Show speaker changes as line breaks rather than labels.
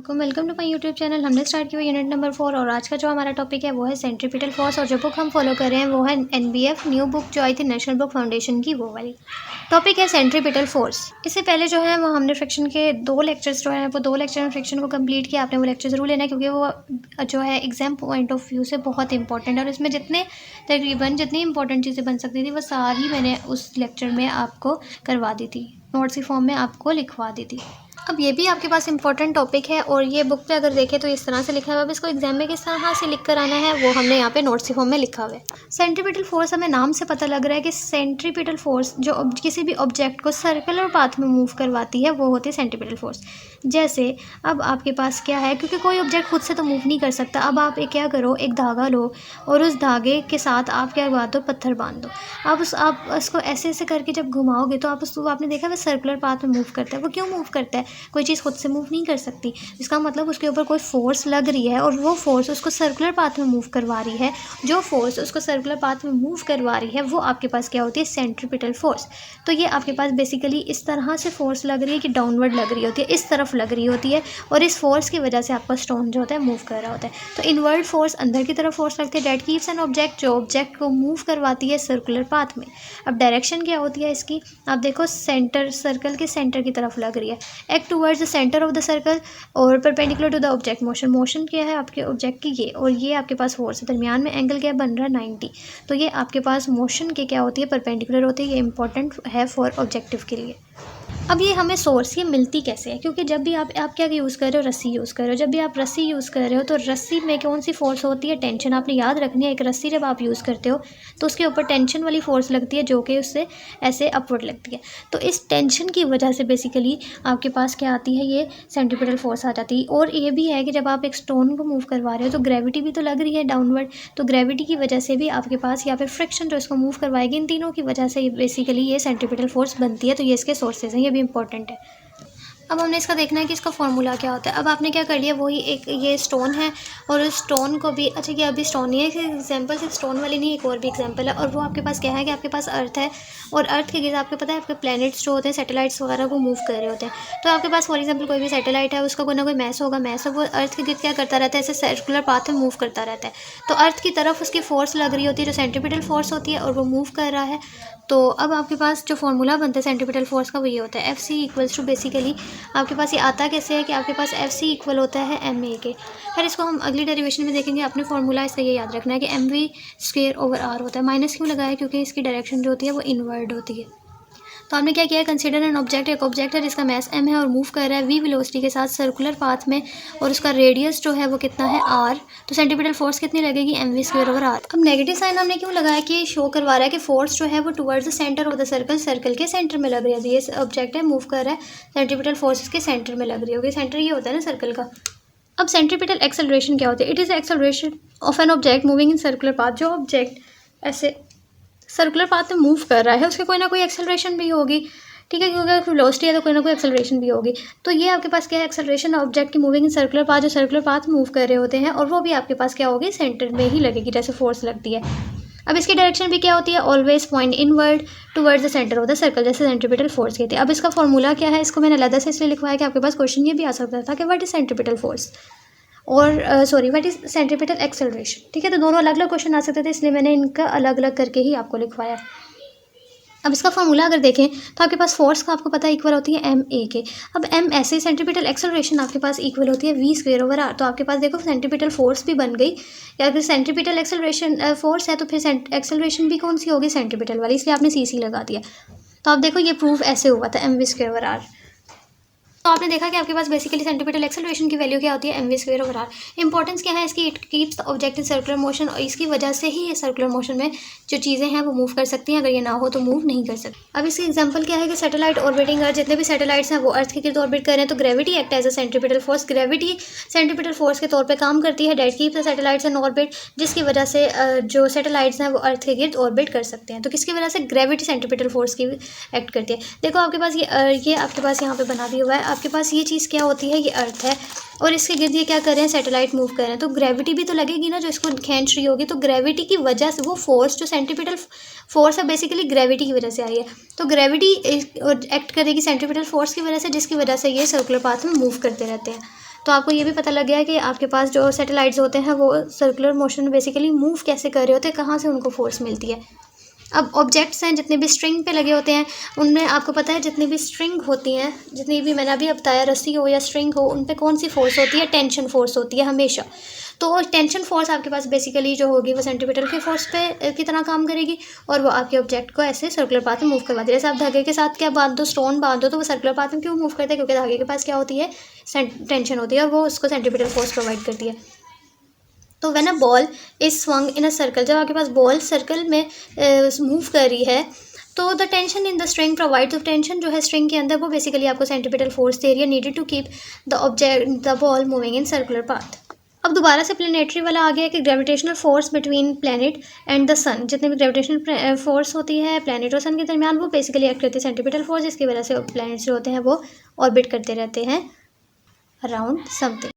अस्सलामुअलैकुम, welcome to my YouTube channel. हमने start किया यूनिट नंबर 4 और आज का जो हमारा टॉपिक है वो है सेंट्रीपिटल फोर्स। और जो बुक हम फॉलो कर रहे हैं वो है एनबीएफ न्यू बुक जो आई थी नेशनल बुक फाउंडेशन की, वो वाली। टॉपिक है सेंट्रीपिटल फोर्स। इससे पहले जो है वो हमने फ्रिक्शन के 2 लेक्चर्स जो है वो 2 लेक्चर में फ्रिक्शन को कंप्लीट किया। आपने वो लेक्चर ज़रूर लेना है क्योंकि वो जो है एग्जाम पॉइंट ऑफ व्यू से बहुत इंपॉर्टेंट है और इसमें तकरीबन जितनी इंपॉर्टेंट चीज़ें बन सकती थी वो सारी मैंने उस लेक्चर में आपको करवा दी थी, नोट्स की फॉर्म में आपको लिखवा दी थी। अब ये भी आपके पास इंपॉर्टेंट टॉपिक है और ये बुक पे अगर देखें तो इस तरह से लिखा हुआ है। अब इसको एग्जाम में किस तरह से लिख कर आना है वो हमने यहाँ पे नोट्स की फॉर्म में लिखा हुआ है। सेंट्रीपिटल फोर्स, हमें नाम से पता लग रहा है कि सेंट्रीपिटल फोर्स जो किसी भी ऑब्जेक्ट को सर्कुलर पाथ में मूव करवाती है वो होती है सेंट्रीपिटल फोर्स। जैसे अब आपके पास क्या है, क्योंकि कोई ऑब्जेक्ट खुद से तो मूव नहीं कर सकता। अब आप एक क्या करो, एक धागा लो और उस धागे के साथ आप क्या बांध दो, पत्थर बांध दो। आप उसको ऐसे ऐसे करके जब घुमाओगे तो आपने देखा वो सर्कुलर पाथ में मूव करता है। वो क्यों मूव करता है? कोई चीज़ खुद से मूव नहीं कर सकती, इसका मतलब उसके ऊपर कोई फोर्स लग रही है और वो फोर्स उसको सर्कुलर पाथ में मूव करवा रही है। जो फोर्स उसको सर्कुलर पाथ में मूव करवा रही है वो आपके पास क्या होती है, सेंट्रीपिटल फोर्स। तो ये आपके पास बेसिकली इस तरह से फोर्स लग रही है कि डाउनवर्ड लग रही होती है, इस तरफ लग रही होती है और इस फोर्स की वजह से आपका स्टोन जो होता है मूव कर रहा होता है। तो इनवर्ड फोर्स, अंदर की तरफ फोर्स लगती है, दैट कीप्स एन ऑब्जेक्ट, जो ऑब्जेक्ट को मूव करवाती है सर्कुलर पाथ में। अब डायरेक्शन क्या होती है इसकी, आप देखो सर्कल के सेंटर की तरफ लग रही है, act towards the centre of the circle और perpendicular to the object. Motion क्या है आपके ऑब्जेक्ट की, ये और ये आपके पास फोर्स है। दरमियान में एंगल क्या बन रहा है, 90। तो ये आपके पास मोशन के क्या होती है, परपेंडिकुलर होती है। ये इंपॉर्टेंट है फॉर ऑब्जेक्टिव के लिए। अब ये हमें सोर्स ये मिलती कैसे है, क्योंकि जब भी आप क्या यूज़ कर रहे हो, रस्सी यूज़ कर रहे हो। जब भी आप रस्सी यूज़ कर रहे हो तो रस्सी में कौन सी फोर्स होती है, टेंशन। आपने याद रखनी है, एक रस्सी जब आप यूज़ करते हो तो उसके ऊपर टेंशन वाली फोर्स लगती है जो कि उससे ऐसे अपवर्ड लगती है। तो इस टेंशन की वजह से बेसिकली आपके पास क्या आती है, ये सेंट्रीपिटल फोर्स आ जाती है। और ये भी है कि जब आप एक स्टोन को मूव करवा रहे हो तो ग्रेविटी भी तो लग रही है डाउनवर्ड, तो ग्रेविटी की वजह से भी आपके पास या फिर फ्रिक्शन जो इसको मूव करवाएगी, इन तीनों की वजह से बेसिकली ये सेंट्रीपिटल फोर्स बनती है। तो ये इसके सोर्सेज हैं, ये भी इंपॉर्टेंट है। अब हमने इसका देखना है कि इसका फॉर्मूला क्या होता है। अब आपने क्या कर लिया, वही एक ये स्टोन है और उस स्टोन को भी, अच्छा ये अभी स्टोन नहीं है, एक एग्जांपल सिर्फ स्टोन वाली नहीं, एक और भी एग्जांपल है। और वो आपके पास क्या है कि आपके पास अर्थ है और अर्थ के गिर्द आपको पता है आपके प्लैनेट्स जो होते हैं, सैटेलाइट्स वगैरह को मूव कर रहे होते हैं। तो आपके पास फॉर एग्जाम्पल कोई भी सैटेलाइट है, उसका कोई ना कोई मैस होगा, मैस वो अर्थ के गिर्द क्या करता रहता है, ऐसे सर्कुलर पाथ में मूव करता रहता है। तो अर्थ की तरफ उसकी फोर्स लग रही होती है जो सेंट्रीपिटल फोर्स होती है और वो मूव कर रहा है। तो अब आपके पास जो फॉर्मूला बनता है सेंट्रीपिटल फोर्स का वो ये होता है, F C equals to, basically आपके पास ये आता कैसे है कि आपके पास एफ सी इक्वल होता है एम ए के। फिर इसको हम अगली डेरिवेशन में देखेंगे। अपने फॉर्मूला इसका ये याद रखना है कि M V square over R होता है। माइनस क्यों लगाया, क्योंकि इसकी डायरेक्शन जो होती है वो इनवर्ड होती है। तो हमने क्या किया है, कंसीडर एन ऑब्जेक्ट, एक ऑब्जेक्ट है जिसका मास m है और मूव कर रहा है v वेलोसिटी के साथ सर्कुलर पाथ में और उसका रेडियस जो है वो कितना है r। तो सेंट्रीपिटल फोर्स कितनी लगेगी, mv स्क्वायर ओवर r। अब नेगेटिव साइन हमने क्यों लगाया कि शो करवा रहा है कि फोर्स जो है वो towards the centre of the circle, circle के सेंटर में लग रही है। ये ऑब्जेक्ट है, मूव कर रहा है, सेंट्रीपिटल फोर्स इसके सेंटर में लग रही होगी। सेंटर ये होता है ना सर्कल का। अब सेंट्रीपिटल एक्सेलरेशन क्या होती है, it is acceleration of an object moving in circular path. जो ऑब्जेक्ट ऐसे सर्कुलर पाथ में मूव कर रहा है उसके कोई ना कोई एक्सेलरेशन भी होगी, ठीक है, क्योंकि वेलोसिटी है तो कोई ना कोई एक्सेलरेशन भी होगी। तो ये आपके पास क्या है, एक्सेलरेशन ऑब्जेक्ट की मूविंग इन सर्कुलर पाथ, जो सर्कुलर पाथ मूव कर रहे होते हैं और वो भी आपके पास क्या होगी, सेंटर में ही लगेगी जैसे फोर्स लगती है। अब इसकी डायरेक्शन भी क्या होती है, always point inward towards the centre of the circle, जैसे सेंट्रीपिटल फोर्स की थी। अब इसका फॉर्मूला क्या है, इसको मैंने अलग से इसलिए लिखवाया कि आपके पास क्वेश्चन ये भी आ सकता था कि व्हाट इज सेंट्रीपिटल फोर्स और व्हाट इज सेंट्रीपिटल एक्सेलरेशन। ठीक है, तो दोनों अलग अलग क्वेश्चन आ सकते थे, इसलिए मैंने इनका अलग अलग करके ही आपको लिखवाया। अब इसका फॉर्मूला अगर देखें तो आपके पास फोर्स का आपको पता है इक्वल होती है एम ए के। अब एम ऐसे सेंट्रीपिटल एक्सेलरेशन आपके पास इक्वल होती है वी स्क्वायर ओवर आर। तो आपके पास देखो सेंट्रीपिटल फोर्स भी बन गई, या अगर सेंट्रीपिटल एक्सेलरेशन फोर्स है तो फिर एक्सेलरेशन भी कौन सी होगी, सेंट्रीपिटल वाली, इसलिए आपने सी सी लगा दिया। तो आप देखो ये प्रूफ ऐसे हुआ था, M V square over R. तो आपने देखा कि आपके पास बेसिकली सेंट्रीपिटल एक्सेलरेशन की वैल्यू क्या होती है, mv square over R. Importance क्या है इसकी, it keeps the object in circular motion, और इसकी वजह से ही ये सर्कुलर मोशन में जो चीज़ें हैं वो मूव कर सकती हैं, अगर ये ना हो तो मूव नहीं कर सकती। अब इसकी एग्जांपल क्या है कि सैटेलाइट ऑर्बिटिंग अर्थ, जितने भी सैटेलाइट्स हैं वो अर्थ के गिर्द ऑर्बिट कर रहे हैं, तो gravity act as a centripetal force, gravity centripetal force के तौर पर काम करती है, that keeps the satellites in orbit, जिसकी वजह से जो सैटेलाइट्स हैं वो अर्थ के गिर्द ऑर्बिट कर सकते हैं। तो किसकी वजह से, ग्रेविटी सेंट्रीपिटल फोर्स की एक्ट करती है। देखो आपके पास ये आपके पास यहाँ पे बना भी हुआ है, आपके पास ये चीज़ क्या होती है, ये अर्थ है और इसके गिर्द ये क्या कर रहे हैं, सैटेलाइट मूव कर रहे हैं। तो ग्रेविटी भी तो लगेगी ना जो इसको खींच रही होगी, तो ग्रेविटी की वजह से वो फोर्स जो सेंट्रीपिटल फोर्स है बेसिकली ग्रेविटी की वजह से आई है। तो ग्रेविटी एक्ट करेगी सेंट्रीपिटल फोर्स की वजह से, जिसकी वजह से ये सर्कुलर पाथ में मूव करते रहते हैं। तो आपको ये भी पता लग गया है कि आपके पास जो सैटेलाइट्स होते हैं वो सर्कुलर मोशन में बेसिकली मूव कैसे कर रहे होते हैं, कहाँ से उनको फोर्स मिलती है। अब ऑब्जेक्ट्स हैं जितने भी स्ट्रिंग पे लगे होते हैं, उनमें आपको पता है जितनी भी स्ट्रिंग होती हैं, जितनी भी मैंने अभी बताया, रस्सी हो या स्ट्रिंग हो, उन पे कौन सी फोर्स होती है, टेंशन फोर्स होती है हमेशा। तो टेंशन फोर्स आपके पास बेसिकली जो होगी वो सेंट्रीपिटल के फोर्स पे की तरह काम करेगी और वो आपके ऑब्जेक्ट को ऐसे सर्कुलर पाथ में मूव करवाती है। जैसे आप धागे के साथ क्या बांध दो, स्टोन बांध दो, तो वो सर्कुलर पाथ में क्यों मूव करते हैं, क्योंकि धागे के पास क्या होती है, टेंशन होती है और वो उसको सेंट्रीपिटल फोर्स प्रोवाइड करती है। तो when a ball is swung in a circle, जब आपके पास बॉल सर्कल में मूव कर रही है, तो the tension in the string provide, तो टेंशन जो है स्ट्रिंग के अंदर वो बेसिकली आपको सेंट्रीपिटल फोर्स दे रही है, needed to keep the ball moving in circular path. अब दोबारा से प्लेनेटरी वाला आ गया कि gravitational force between planet and the sun, जितनी भी ग्रेविटेशनल फोर्स होती है प्लैनेट और सन के दरमियान, वो बेसिकली एक्ट करती है सेंट्रीपिटल फोर्स, जिसकी वजह से प्लैनेट्स जो होते हैं वो ऑर्बिट करते रहते हैं अराउंड समथिंग।